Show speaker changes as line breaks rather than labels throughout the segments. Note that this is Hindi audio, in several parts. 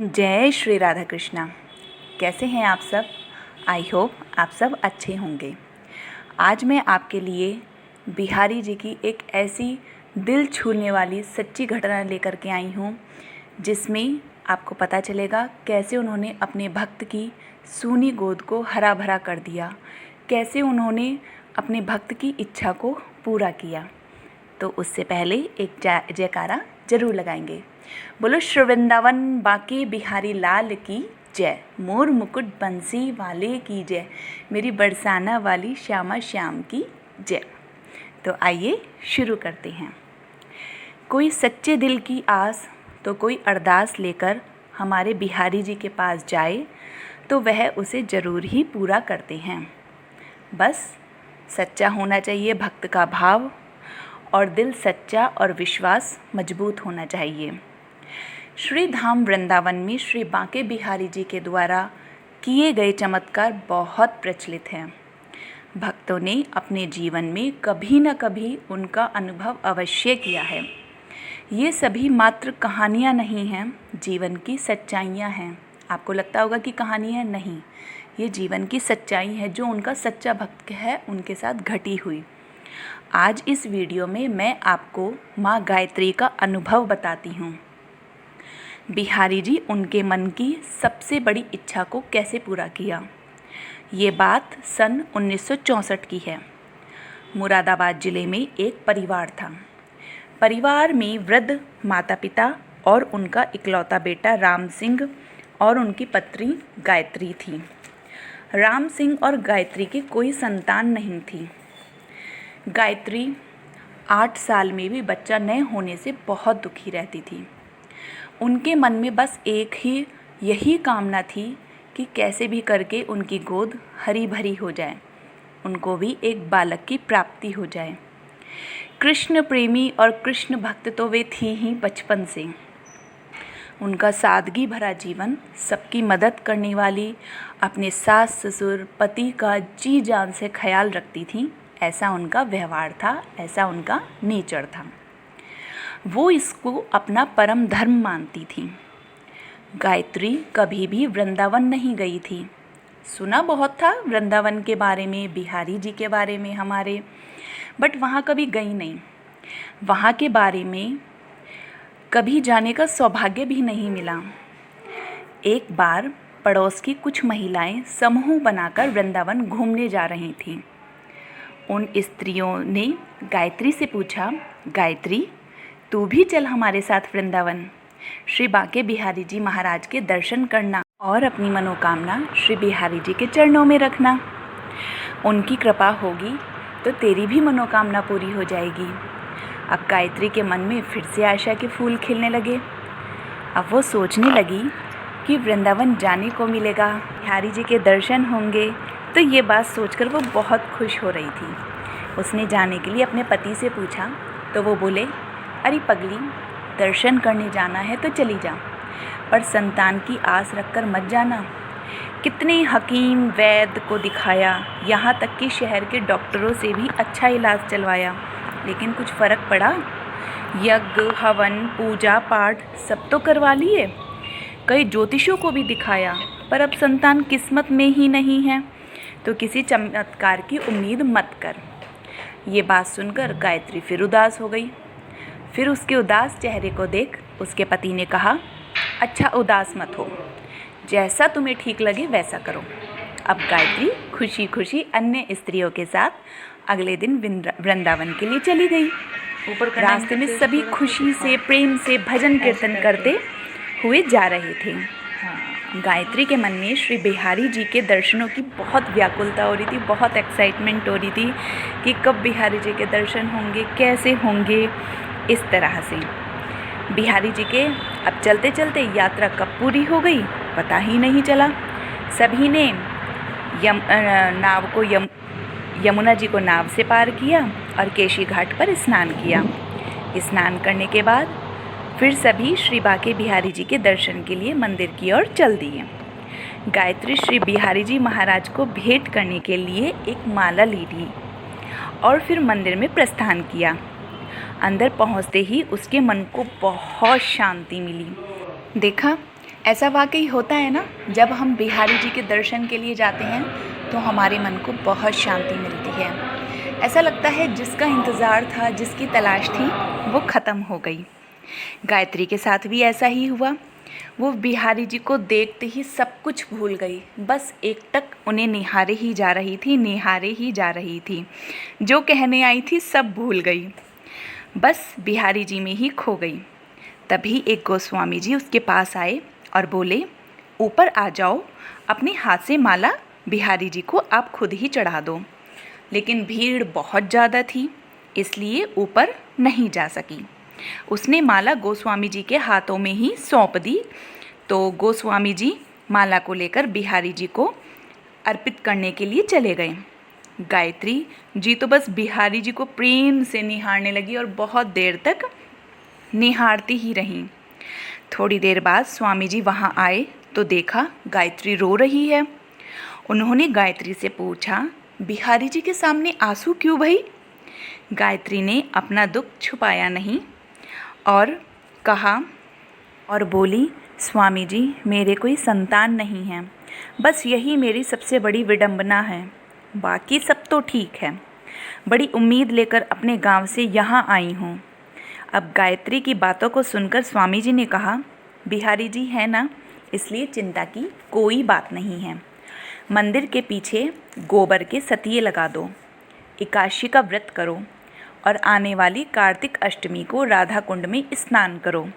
जय श्री राधा कृष्णा। कैसे हैं आप सब? आई होप आप सब अच्छे होंगे। आज मैं आपके लिए बिहारी जी की एक ऐसी दिल छूने वाली सच्ची घटना लेकर के आई हूँ जिसमें आपको पता चलेगा कैसे उन्होंने अपने भक्त की सूनी गोद को हरा भरा कर दिया, कैसे उन्होंने अपने भक्त की इच्छा को पूरा किया। तो उससे पहले एक जयकारा जरूर लगाएंगे। बोलो श्री वृंदावन बांके बिहारी लाल की जय, मोर मुकुट बंसी वाले की जय, मेरी बरसाना वाली श्यामा श्याम की जय। तो आइए शुरू करते हैं। कोई सच्चे दिल की आस तो कोई अरदास लेकर हमारे बिहारी जी के पास जाए तो वह उसे ज़रूर ही पूरा करते हैं। बस सच्चा होना चाहिए भक्त का भाव, और दिल सच्चा और विश्वास मजबूत होना चाहिए। श्री धाम वृंदावन में श्री बांके बिहारी जी के द्वारा किए गए चमत्कार बहुत प्रचलित हैं। भक्तों ने अपने जीवन में कभी न कभी उनका अनुभव अवश्य किया है। ये सभी मात्र कहानियाँ नहीं हैं, जीवन की सच्चाइयाँ हैं। आपको लगता होगा कि कहानियाँ नहीं, ये जीवन की सच्चाई है जो उनका सच्चा भक्त है उनके साथ घटी हुई। आज इस वीडियो में मैं आपको माँ गायत्री का अनुभव बताती हूँ। बिहारी जी उनके मन की सबसे बड़ी इच्छा को कैसे पूरा किया। ये बात सन 1964 की है। मुरादाबाद ज़िले में एक परिवार था। परिवार में वृद्ध माता पिता और उनका इकलौता बेटा राम सिंह और उनकी पत्नी गायत्री थी। राम सिंह और गायत्री की कोई संतान नहीं थी। गायत्री 8 साल में भी बच्चा न होने से बहुत दुखी रहती थी। उनके मन में बस एक ही यही कामना थी कि कैसे भी करके उनकी गोद हरी भरी हो जाए, उनको भी एक बालक की प्राप्ति हो जाए। कृष्ण प्रेमी और कृष्ण भक्त तो वे थी ही बचपन से। उनका सादगी भरा जीवन, सबकी मदद करने वाली, अपने सास ससुर पति का जी जान से ख्याल रखती थी, ऐसा उनका व्यवहार था, ऐसा उनका नेचर था। वो इसको अपना परम धर्म मानती थी। गायत्री कभी भी वृंदावन नहीं गई थी। सुना बहुत था वृंदावन के बारे में, बिहारी जी के बारे में हमारे, बट वहाँ कभी गई नहीं। वहाँ के बारे में कभी जाने का सौभाग्य भी नहीं मिला। एक बार पड़ोस की कुछ महिलाएं समूह बनाकर वृंदावन घूमने जा रही थीं। उन स्त्रियों ने गायत्री से पूछा, गायत्री तू भी चल हमारे साथ वृंदावन, श्री बांके बिहारी जी महाराज के दर्शन करना और अपनी मनोकामना श्री बिहारी जी के चरणों में रखना। उनकी कृपा होगी तो तेरी भी मनोकामना पूरी हो जाएगी। अब गायत्री के मन में फिर से आशा के फूल खिलने लगे। अब वो सोचने लगी कि वृंदावन जाने को मिलेगा, बिहारी जी के दर्शन होंगे। तो ये बात सोचकर वो बहुत खुश हो रही थी। उसने जाने के लिए अपने पति से पूछा तो वो बोले, अरे पगली, दर्शन करने जाना है तो चली जा, पर संतान की आस रखकर मत जाना। कितने हकीम वैद्य को दिखाया, यहाँ तक कि शहर के डॉक्टरों से भी अच्छा इलाज चलवाया, लेकिन कुछ फ़र्क पड़ा? यज्ञ हवन पूजा पाठ सब तो करवा लिए, कई ज्योतिषों को भी दिखाया, पर अब संतान किस्मत में ही नहीं है, तो किसी चमत्कार की उम्मीद मत कर। ये बात सुनकर गायत्री फिर उदास हो गई। फिर उसके उदास चेहरे को देख उसके पति ने कहा, अच्छा उदास मत हो, जैसा तुम्हें ठीक लगे वैसा करो। अब गायत्री खुशी खुशी अन्य स्त्रियों के साथ अगले दिन वृंदावन के लिए चली गई। रास्ते में सभी खुशी से प्रेम से भजन कीर्तन करते हुए जा रहे थे। गायत्री के मन में श्री बिहारी जी के दर्शनों की बहुत व्याकुलता हो रही थी, बहुत एक्साइटमेंट हो रही थी कि कब बिहारी जी के दर्शन होंगे, कैसे होंगे। इस तरह से बिहारी जी के अब चलते चलते यात्रा कब पूरी हो गई पता ही नहीं चला। सभी ने यमुना जी को नाव से पार किया और केशी घाट पर स्नान किया। स्नान करने के बाद फिर सभी श्री बांके बिहारी जी के दर्शन के लिए मंदिर की ओर चल दिए। गायत्री श्री बिहारी जी महाराज को भेंट करने के लिए एक माला ली और फिर मंदिर में प्रस्थान किया। अंदर पहुंचते ही उसके मन को बहुत शांति मिली। देखा ऐसा वाकई होता है ना, जब हम बिहारी जी के दर्शन के लिए जाते हैं तो हमारे मन को बहुत शांति मिलती है। ऐसा लगता है जिसका इंतज़ार था, जिसकी तलाश थी, वो ख़त्म हो गई। गायत्री के साथ भी ऐसा ही हुआ। वो बिहारी जी को देखते ही सब कुछ भूल गई, बस एकटक उन्हें निहारे ही जा रही थी, निहारे ही जा रही थी। जो कहने आई थी सब भूल गई, बस बिहारी जी में ही खो गई। तभी एक गोस्वामी जी उसके पास आए और बोले, ऊपर आ जाओ, अपने हाथ से माला बिहारी जी को आप खुद ही चढ़ा दो। लेकिन भीड़ बहुत ज़्यादा थी, इसलिए ऊपर नहीं जा सकी। उसने माला गोस्वामी जी के हाथों में ही सौंप दी। तो गोस्वामी जी माला को लेकर बिहारी जी को अर्पित करने के लिए चले गए। गायत्री जी तो बस बिहारी जी को प्रेम से निहारने लगी और बहुत देर तक निहारती ही रहीं। थोड़ी देर बाद स्वामी जी वहाँ आए तो देखा गायत्री रो रही है। उन्होंने गायत्री से पूछा, बिहारी जी के सामने आंसू क्यों भई? गायत्री ने अपना दुख छुपाया नहीं और कहा और बोली, स्वामी जी, मेरे कोई संतान नहीं है, बस यही मेरी सबसे बड़ी विडंबना है, बाकी सब तो ठीक है। बड़ी उम्मीद लेकर अपने गांव से यहाँ आई हूँ। अब गायत्री की बातों को सुनकर स्वामी जी ने कहा, बिहारी जी है ना, इसलिए चिंता की कोई बात नहीं है। मंदिर के पीछे गोबर के सतिये लगा दो, एकादशी का व्रत करो और आने वाली कार्तिक अष्टमी को राधा कुंड में स्नान करो।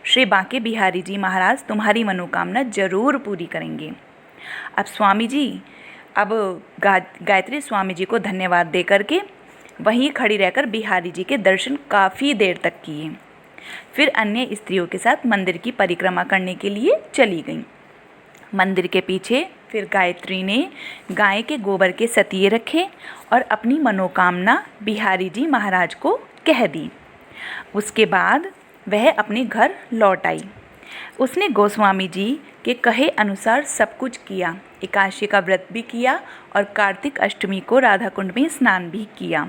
श्री बांके बिहारी जी महाराज तुम्हारी मनोकामना जरूर पूरी करेंगे। अब स्वामी जी गायत्री स्वामी जी को धन्यवाद दे करके वहीं खड़ी रहकर बिहारी जी के दर्शन काफ़ी देर तक किए। फिर अन्य स्त्रियों के साथ मंदिर की परिक्रमा करने के लिए चली गईं। मंदिर के पीछे फिर गायत्री ने गाय के गोबर के सतिये रखे और अपनी मनोकामना बिहारी जी महाराज को कह दी। उसके बाद वह अपने घर लौट आई। उसने गोस्वामी जी के कहे अनुसार सब कुछ किया, एकादशी का व्रत भी किया और कार्तिक अष्टमी को राधा कुंड में स्नान भी किया।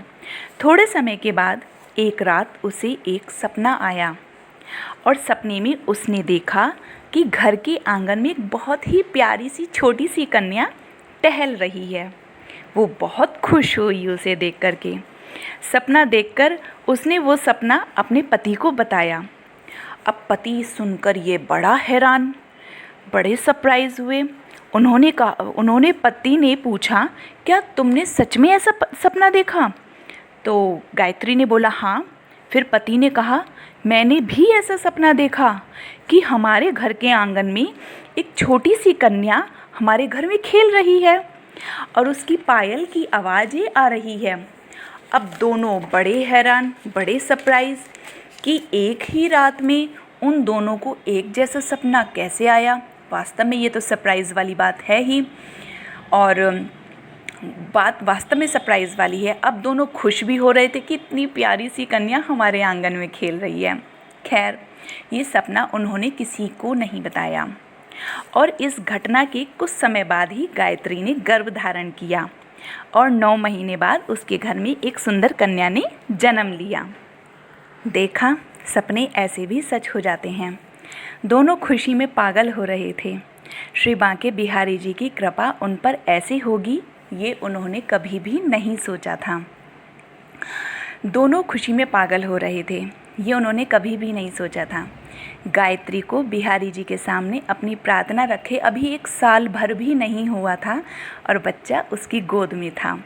थोड़े समय के बाद एक रात उसे एक सपना आया और सपने में उसने देखा कि घर के आंगन में एक बहुत ही प्यारी सी छोटी सी कन्या टहल रही है। वो बहुत खुश हुई उसे देख कर के। सपना देखकर उसने वो सपना अपने पति को बताया। अब पति सुनकर ये बड़ा हैरान, बड़े सरप्राइज़ हुए। उन्होंने पति ने पूछा, क्या तुमने सच में ऐसा सपना देखा? तो गायत्री ने बोला, हाँ। फिर पति ने कहा, मैंने भी ऐसा सपना देखा कि हमारे घर के आंगन में एक छोटी सी कन्या हमारे घर में खेल रही है और उसकी पायल की आवाज़ें आ रही है। अब दोनों बड़े हैरान, बड़े सरप्राइज़ कि एक ही रात में उन दोनों को एक जैसा सपना कैसे आया। वास्तव में ये तो सरप्राइज़ वाली बात है ही, और बात वास्तव में सरप्राइज़ वाली है। अब दोनों खुश भी हो रहे थे कि इतनी प्यारी सी कन्या हमारे आंगन में खेल रही है। खैर, ये सपना उन्होंने किसी को नहीं बताया और इस घटना के कुछ समय बाद ही गायत्री ने गर्भ धारण किया और 9 महीने बाद उसके घर में एक सुंदर कन्या ने जन्म लिया। देखा, सपने ऐसे भी सच हो जाते हैं। दोनों खुशी में पागल हो रहे थे। श्री बांके बिहारी जी की कृपा उन पर ऐसे होगी, ये उन्होंने कभी भी नहीं सोचा था। दोनों खुशी में पागल हो रहे थे, ये उन्होंने कभी भी नहीं सोचा था। गायत्री को बिहारी जी के सामने अपनी प्रार्थना रखे अभी 1 साल भर भी नहीं हुआ था और बच्चा उसकी गोद में था।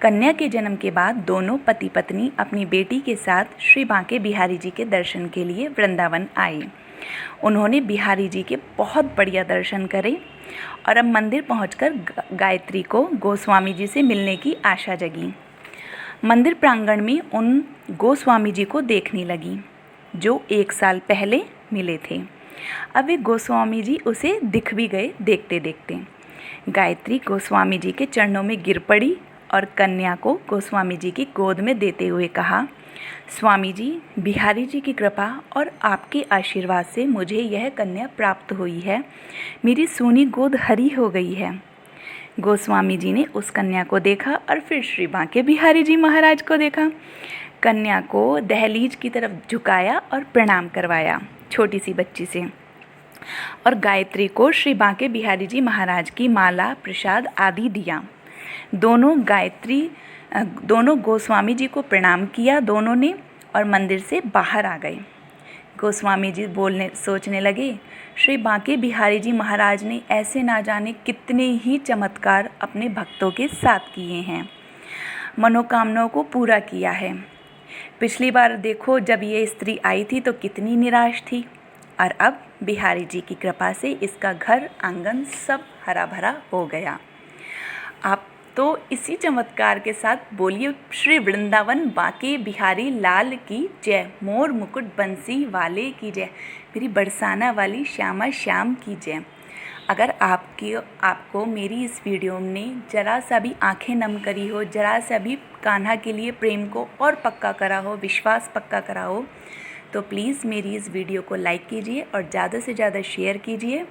कन्या के जन्म के बाद दोनों पति पत्नी अपनी बेटी के साथ श्री बांके बिहारी जी के दर्शन के लिए वृंदावन आए। उन्होंने बिहारी जी के बहुत बढ़िया दर्शन करे और अब मंदिर पहुंचकर गायत्री को गोस्वामी जी से मिलने की आशा जगी। मंदिर प्रांगण में उन गोस्वामी जी को देखने लगी जो 1 साल पहले मिले थे। अब वे गोस्वामी जी उसे दिख भी गए देखते देखते। गायत्री गोस्वामी जी के चरणों में गिर पड़ी और कन्या को गोस्वामी जी की गोद में देते हुए कहा, स्वामी जी, बिहारी जी की कृपा और आपके आशीर्वाद से मुझे यह कन्या प्राप्त हुई है। मेरी सोनी गोद हरी हो गई है। गोस्वामी जी ने उस कन्या को देखा और फिर श्री बांके बिहारी जी महाराज को देखा। कन्या को दहलीज की तरफ झुकाया और प्रणाम करवाया छोटी सी बच्ची से। और गायत्री को श्री बांके बिहारी जी महाराज की माला प्रसाद आदि दिया। दोनों गोस्वामी जी को प्रणाम किया दोनों ने और मंदिर से बाहर आ गए। गोस्वामी जी सोचने लगे, श्री बांके बिहारी जी महाराज ने ऐसे ना जाने कितने ही चमत्कार अपने भक्तों के साथ किए हैं, मनोकामनाओं को पूरा किया है। पिछली बार देखो जब ये स्त्री आई थी तो कितनी निराश थी, और अब बिहारी जी की कृपा से इसका घर आंगन सब हरा भरा हो गया। आप तो इसी चमत्कार के साथ बोलिए श्री वृंदावन बांके बिहारी लाल की जय, मोर मुकुट बंसी वाले की जय, मेरी बरसाना वाली श्यामा श्याम की जय। अगर आपको मेरी इस वीडियो ने ज़रा सा भी आंखें नम करी हो, ज़रा सा भी कान्हा के लिए प्रेम को और पक्का करा हो, विश्वास पक्का करा हो, तो प्लीज़ मेरी इस वीडियो को लाइक कीजिए और ज़्यादा से ज़्यादा शेयर कीजिए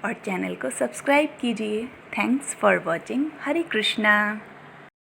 और चैनल को सब्सक्राइब कीजिए। Thanks for watching. Hare Krishna.